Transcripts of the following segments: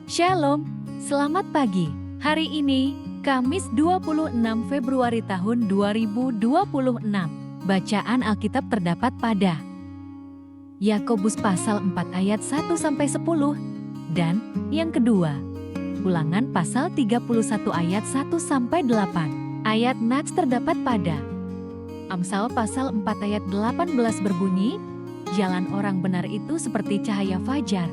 Shalom, selamat pagi. Hari ini, Kamis 26 Februari tahun 2026. Bacaan Alkitab terdapat pada Yakobus pasal 4 ayat 1-10 dan yang kedua, Ulangan pasal 31 ayat 1-8. Ayat nats terdapat pada Amsal pasal 4 ayat 18 berbunyi, jalan orang benar itu seperti cahaya fajar,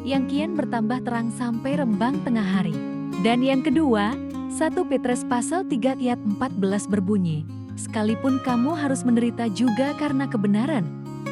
yang kian bertambah terang sampai rembang tengah hari. Dan yang kedua, 1 Petrus pasal 3 ayat 14 berbunyi, sekalipun kamu harus menderita juga karena kebenaran,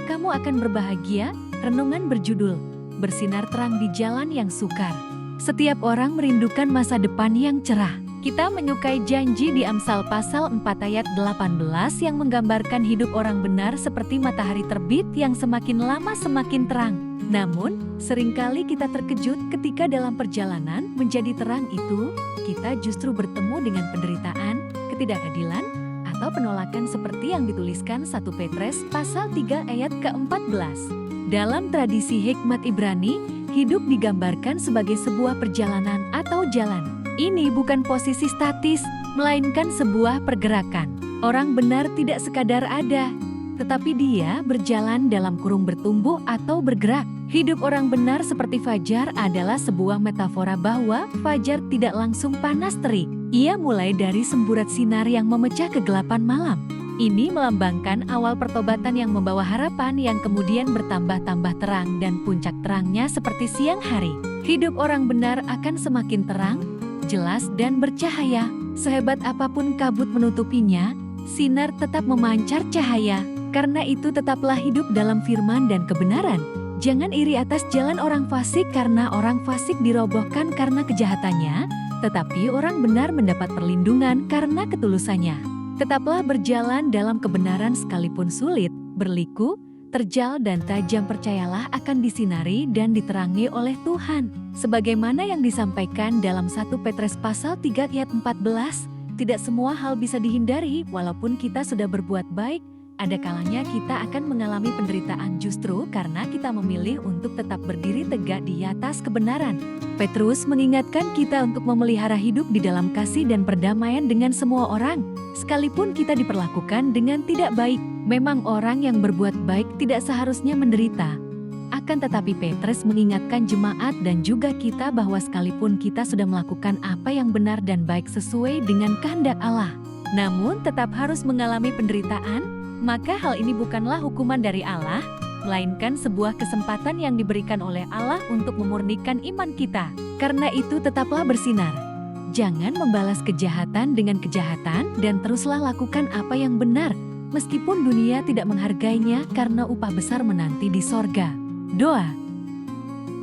kamu akan berbahagia. Renungan berjudul, bersinar terang di jalan yang sukar. Setiap orang merindukan masa depan yang cerah. Kita menyukai janji di Amsal pasal 4 ayat 18 yang menggambarkan hidup orang benar seperti matahari terbit yang semakin lama semakin terang. Namun, seringkali kita terkejut ketika dalam perjalanan menjadi terang itu, kita justru bertemu dengan penderitaan, ketidakadilan, atau penolakan seperti yang dituliskan 1 Petrus pasal 3 ayat ke-14. Dalam tradisi hikmat Ibrani, hidup digambarkan sebagai sebuah perjalanan atau jalan. Ini bukan posisi statis, melainkan sebuah pergerakan. Orang benar tidak sekadar ada, tetapi dia berjalan dalam kurung bertumbuh atau bergerak. Hidup orang benar seperti fajar adalah sebuah metafora bahwa fajar tidak langsung panas terik. Ia mulai dari semburat sinar yang memecah kegelapan malam. Ini melambangkan awal pertobatan yang membawa harapan yang kemudian bertambah-tambah terang dan puncak terangnya seperti siang hari. Hidup orang benar akan semakin terang, jelas dan bercahaya. Sehebat apapun kabut menutupinya, sinar tetap memancar cahaya. Karena itu tetaplah hidup dalam firman dan kebenaran. Jangan iri atas jalan orang fasik karena orang fasik dirobohkan karena kejahatannya, tetapi orang benar mendapat perlindungan karena ketulusannya. Tetaplah berjalan dalam kebenaran sekalipun sulit, berliku, terjal dan tajam, percayalah akan disinari dan diterangi oleh Tuhan. Sebagaimana yang disampaikan dalam 1 Petrus pasal 3 ayat 14, tidak semua hal bisa dihindari walaupun kita sudah berbuat baik. Ada kalanya kita akan mengalami penderitaan justru karena kita memilih untuk tetap berdiri tegak di atas kebenaran. Petrus mengingatkan kita untuk memelihara hidup di dalam kasih dan perdamaian dengan semua orang, sekalipun kita diperlakukan dengan tidak baik. Memang orang yang berbuat baik tidak seharusnya menderita. Akan tetapi Petrus mengingatkan jemaat dan juga kita bahwa sekalipun kita sudah melakukan apa yang benar dan baik sesuai dengan kehendak Allah, namun tetap harus mengalami penderitaan, maka hal ini bukanlah hukuman dari Allah, melainkan sebuah kesempatan yang diberikan oleh Allah untuk memurnikan iman kita. Karena itu tetaplah bersinar. Jangan membalas kejahatan dengan kejahatan dan teruslah lakukan apa yang benar, meskipun dunia tidak menghargainya karena upah besar menanti di sorga. Doa.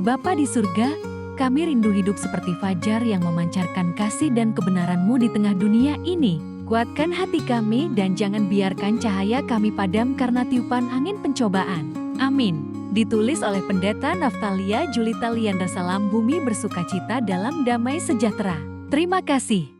Bapa di surga, kami rindu hidup seperti fajar yang memancarkan kasih dan kebenaran-Mu di tengah dunia ini. Kuatkan hati kami dan jangan biarkan cahaya kami padam karena tiupan angin pencobaan. Amin. Ditulis oleh Pendeta Naftalia Julita Lianda. Salam bumi bersukacita dalam damai sejahtera. Terima kasih.